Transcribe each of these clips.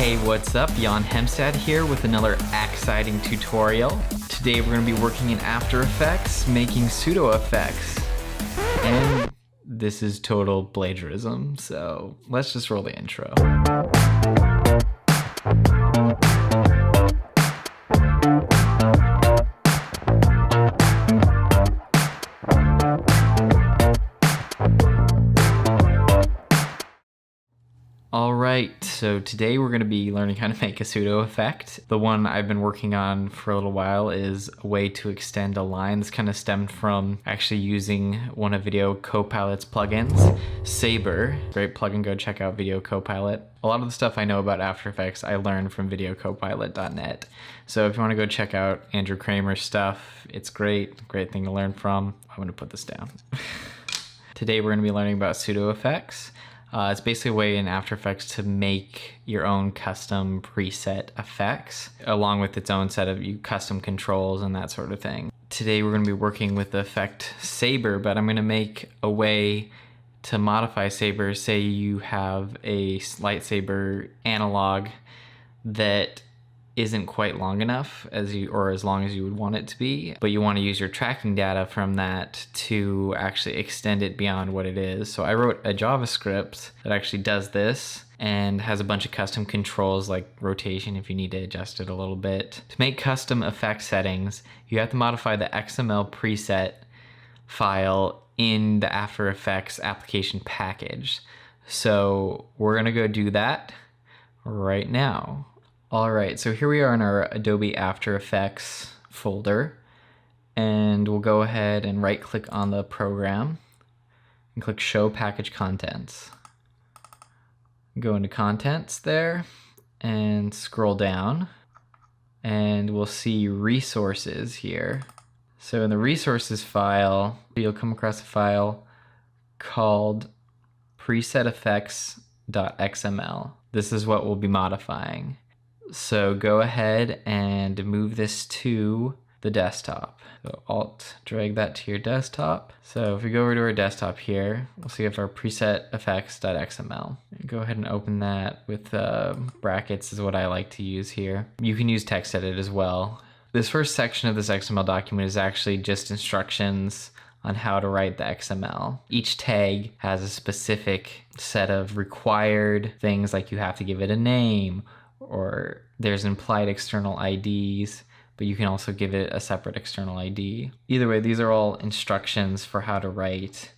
Hey, what's up? Jan Hemstad here with another exciting tutorial. Today we're going to be working in After Effects, making pseudo effects. And this is total plagiarism, so let's just roll the intro. Alright, so today we're going to be learning how to make a pseudo effect. The one I've been working on for a little while is a way to extend a line. This kind of stemmed from actually using one of Video Copilot's plugins, Saber. Great plugin, go check out Video Copilot. A lot of the stuff I know about After Effects I learned from videocopilot.net. So if you want to go check out Andrew Kramer's stuff, it's great thing to learn from. I'm going to put this down. Today we're going to be learning about pseudo effects. It's basically a way in After Effects to make your own custom preset effects, along with its own set of custom controls and that sort of thing. Today we're going to be working with the effect Saber, but I'm going to make a way to modify Saber. Say you have a lightsaber analog that isn't quite long enough as long as you would want it to be, but you want to use your tracking data from that to actually extend it beyond what it is. So I wrote a JavaScript that actually does this and has a bunch of custom controls like rotation if you need to adjust it a little bit. To make custom effect settings, you have to modify the XML preset file in the After Effects application package. So we're gonna go do that right now. Alright, so here we are in our Adobe After Effects folder, and we'll go ahead and right click on the program and click Show Package Contents. Go into Contents there and scroll down, and we'll see Resources here. So in the Resources file, you'll come across a file called preseteffects.xml. This is what we'll be modifying. So go ahead and move this to the desktop. So Alt, drag that to your desktop. So if we go over to our desktop here, we'll see if our preseteffects.xml. Go ahead and open that with brackets is what I like to use here. You can use text edit as well. This first section of this XML document is actually just instructions on how to write the XML. Each tag has a specific set of required things, like you have to give it a name, or there's implied external IDs, but you can also give it a separate external ID. Either way, these are all instructions for how to write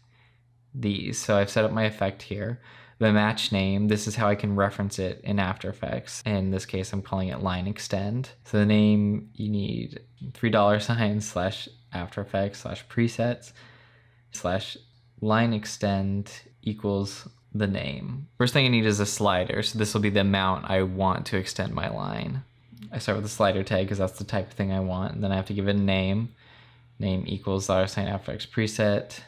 these. So I've set up my effect here. The match name, this is how I can reference it in After Effects. In this case, I'm calling it line extend. So the name, you need $/After Effects /presets /line extend equals the name. First thing I need is a slider, so this will be the amount I want to extend my line. I start with the slider tag because that's the type of thing I want, and then I have to give it a name. Name equals $After Effects preset.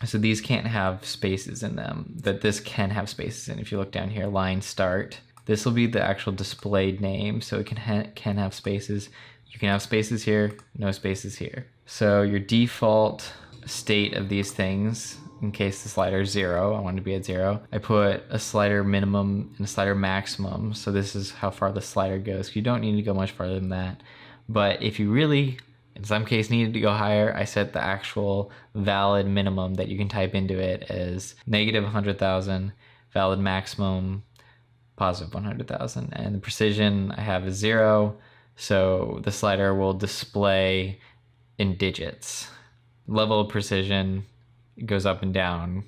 So these can't have spaces in them, but this can have spaces in. If you look down here, line start, this will be the actual displayed name, so it can have spaces. You can have spaces here, no spaces here. So your default state of these things, in case the slider is 0, I want it to be at 0. I put a slider minimum and a slider maximum, so this is how far the slider goes. You don't need to go much farther than that, but if you really, in some case, needed to go higher, I set the actual valid minimum that you can type into it as -100,000, valid maximum +100,000, and the precision I have is 0, so the slider will display in digits. Level of precision goes up and down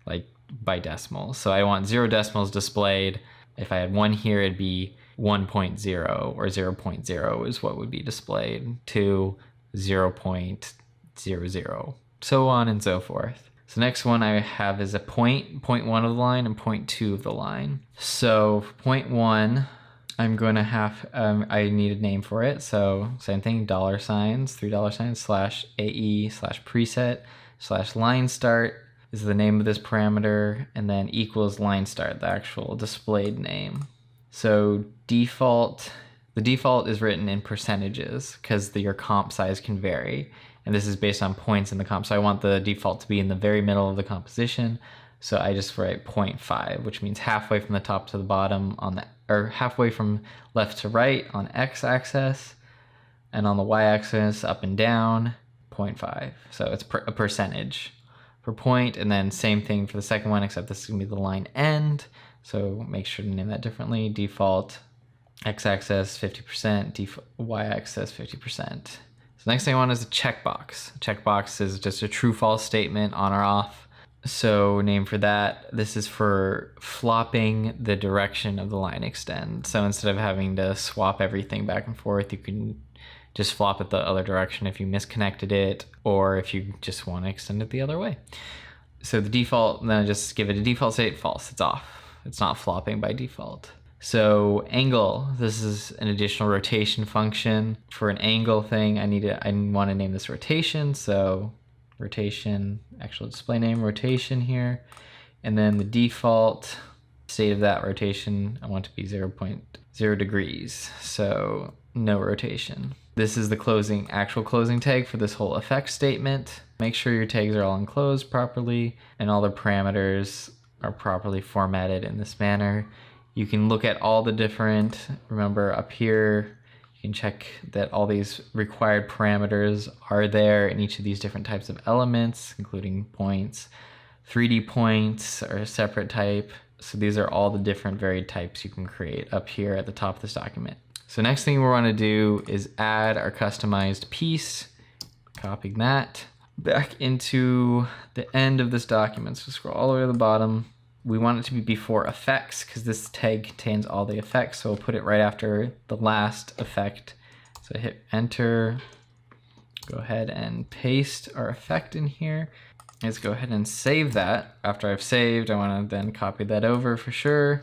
like by decimals. So I want 0 decimals displayed. If I had 1 here, it'd be 1.0, or 0.0 is what would be displayed, to 0.00, so on and so forth. So next one I have is a point 1 of the line and point 2 of the line. So point 1, I'm going to have, I need a name for it. So same thing, $3 /AE /preset /line start is the name of this parameter, and then equals line start, the actual displayed name. So the default is written in percentages because your comp size can vary, and this is based on points in the comp. So I want the default to be in the very middle of the composition. So I just write 0.5, which means halfway from the top to the bottom on the, or halfway from left to right on x-axis, and on the y-axis up and down, 0.5. So it's a percentage per point, and then same thing for the second one, except this is gonna be the line end. So make sure to name that differently. Default x-axis 50%, y-axis 50%. So next thing I want is a checkbox. A checkbox is just a true/false statement, on or off. So name for that, this is for flopping the direction of the line extend. So instead of having to swap everything back and forth, you can just flop it the other direction if you misconnected it, or if you just want to extend it the other way. So the default, then I just give it a default state, false, it's off. It's not flopping by default. So angle, this is an additional rotation function. For an angle thing, I want to name this rotation, so rotation, actual display name, rotation here. And then the default state of that rotation, I want to be 0.0 degrees, so no rotation. This is the actual closing tag for this whole effect statement. Make sure your tags are all enclosed properly and all the parameters are properly formatted in this manner. You can look at all the different, remember up here, you can check that all these required parameters are there in each of these different types of elements, including points. 3D points are a separate type. So these are all the different varied types you can create up here at the top of this document. So next thing we want to do is add our customized piece, copying that back into the end of this document. So scroll all the way to the bottom. We want it to be before effects because this tag contains all the effects. So we'll put it right after the last effect. So hit enter, go ahead and paste our effect in here. Let's go ahead and save that. After I've saved, I want to then copy that over for sure.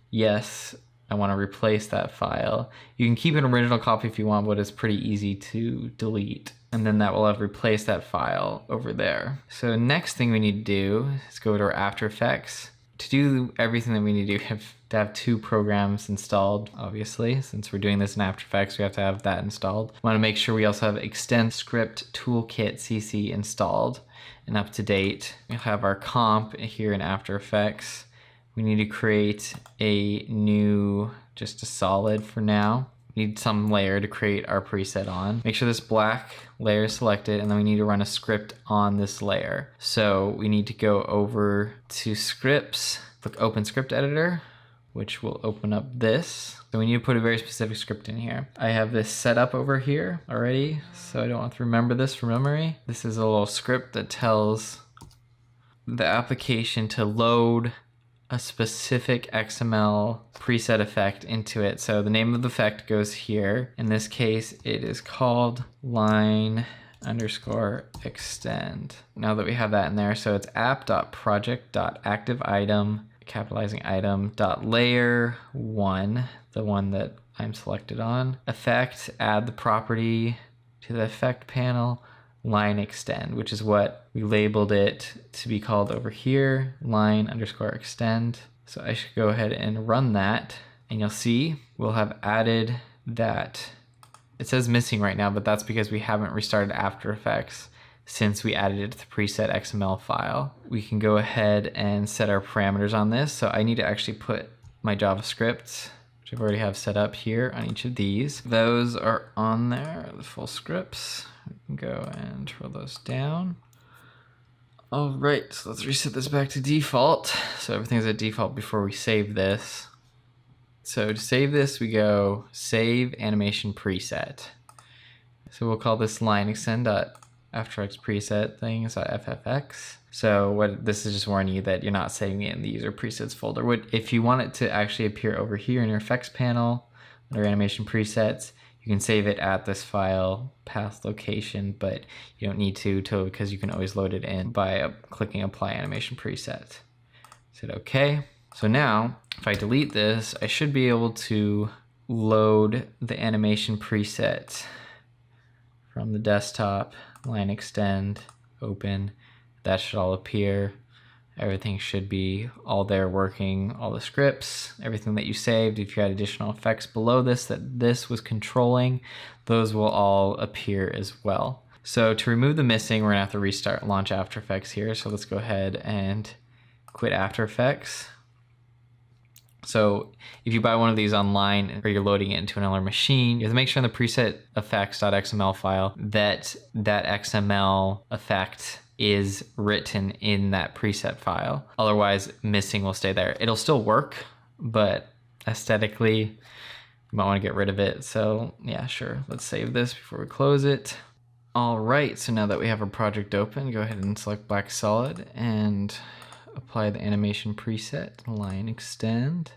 Yes, I want to replace that file. You can keep an original copy if you want, but it's pretty easy to delete. And then that will have replaced that file over there. So next thing we need to do is go to our After Effects. To do everything that we need to do, we have to have 2 programs installed, obviously. Since we're doing this in After Effects, we have to have that installed. We want to make sure we also have Extend Script Toolkit CC installed and up to date. We'll have our comp here in After Effects. We need to create a new, just a solid for now. We need some layer to create our preset on. Make sure this black layer is selected, and then we need to run a script on this layer. So we need to go over to scripts, click open script editor, which will open up this. So we need to put a very specific script in here. I have this set up over here already, so I don't have to remember this from memory. This is a little script that tells the application to load a specific XML preset effect into it. So the name of the effect goes here. In this case, it is called line underscore extend. Now that we have that in there, so it's app.project.activeItem, capitalizing item, .layer1, the one that I'm selected on. Effect, add the property to the effect panel, line extend, which is what we labeled it to be called over here, line underscore extend. So I should go ahead and run that, and you'll see we'll have added that. It says missing right now, but that's because we haven't restarted After Effects since we added it to the preset XML file. We can go ahead and set our parameters on this. So I need to actually put my JavaScript, which I already have set up here on each of these. Those are on there, the full scripts. We can go and roll those down. All right, so let's reset this back to default. So everything's at default before we save this. So to save this, we go save animation preset. So we'll call this line extend After Effects preset things .ffx. So what this is just warning you that you're not saving it in the user presets folder. If you want it to actually appear over here in your effects panel under animation presets, you can save it at this file path location, but you don't need to because you can always load it in by clicking apply animation preset. Hit OK. So now if I delete this, I should be able to load the animation preset from the desktop, line extend, open. That should all appear. Everything should be all there working, all the scripts, everything that you saved. If you had additional effects below this that this was controlling, those will all appear as well. So to remove the missing, we're gonna have to restart launch After Effects here. So let's go ahead and quit After Effects. So if you buy one of these online or you're loading it into another machine, you have to make sure in the preset effects.xml file that that XML effect is written in that preset file. Otherwise, missing will stay there. It'll still work, but aesthetically, you might want to get rid of it. So yeah, sure. Let's save this before we close it. All right, so now that we have our project open, go ahead and select black solid and apply the animation preset, line extend.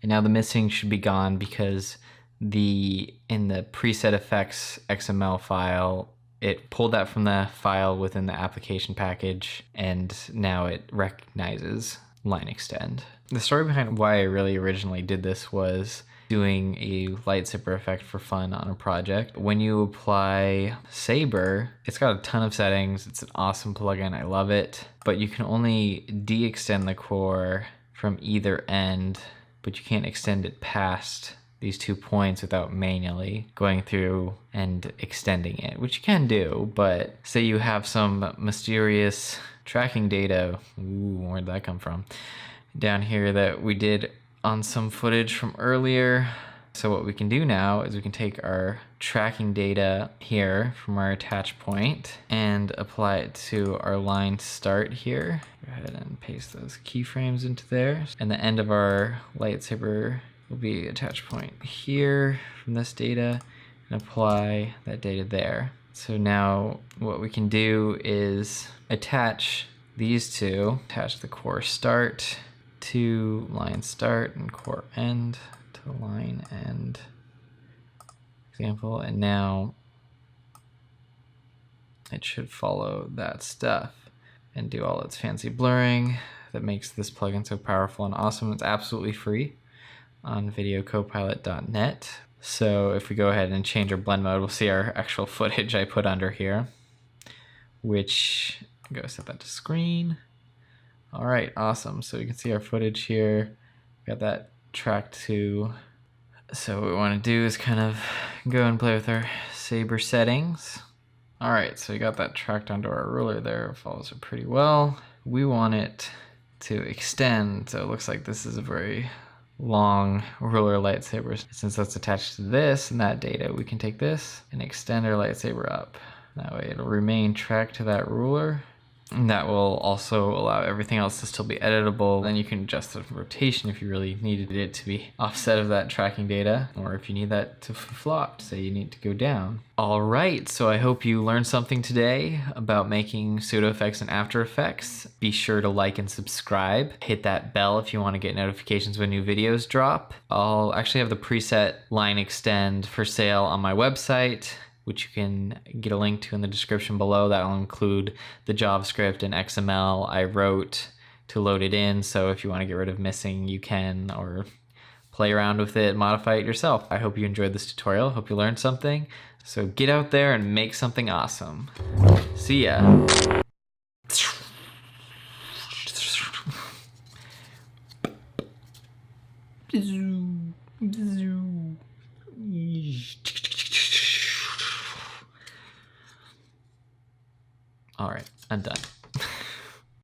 And now the missing should be gone because in the preset effects XML file, it pulled that from the file within the application package, and now it recognizes line extend. The story behind why I really originally did this was doing a lightsaber effect for fun on a project. When you apply Saber, it's got a ton of settings. It's an awesome plugin. I love it. But you can only de-extend the core from either end, but you can't extend it past these 2 points without manually going through and extending it, which you can do. But say you have some mysterious tracking data, ooh, where'd that come from? Down here that we did on some footage from earlier. So what we can do now is we can take our tracking data here from our attach point and apply it to our line start here. Go ahead and paste those keyframes into there. And the end of our lightsaber will be attach point here from this data and apply that data there. So now what we can do is attach these two, attach the core start to line start and core end to line end example, and now it should follow that stuff and do all its fancy blurring that makes this plugin so powerful and awesome. It's absolutely free on videocopilot.net. So if we go ahead and change our blend mode, we'll see our actual footage I put under here, which go set that to screen. All right, awesome. So you can see our footage here. Got that tracked to. So what we want to do is kind of go and play with our Saber settings. All right, so we got that tracked onto our ruler there. It follows it pretty well. We want it to extend. So it looks like this is a very long ruler lightsaber. Since that's attached to this and that data, we can take this and extend our lightsaber up. That way it'll remain tracked to that ruler. And that will also allow everything else to still be editable. Then you can adjust the rotation if you really needed it to be offset of that tracking data, or if you need that to flop, say you need to go down. All right, so I hope you learned something today about making pseudo effects in After Effects. Be sure to like and subscribe. Hit that bell if you want to get notifications when new videos drop. I'll actually have the preset line extend for sale on my website, which you can get a link to in the description below. That'll include the JavaScript and XML I wrote to load it in. So if you want to get rid of missing, you can, or play around with it, modify it yourself. I hope you enjoyed this tutorial. Hope you learned something. So get out there and make something awesome. See ya. All right, I'm done.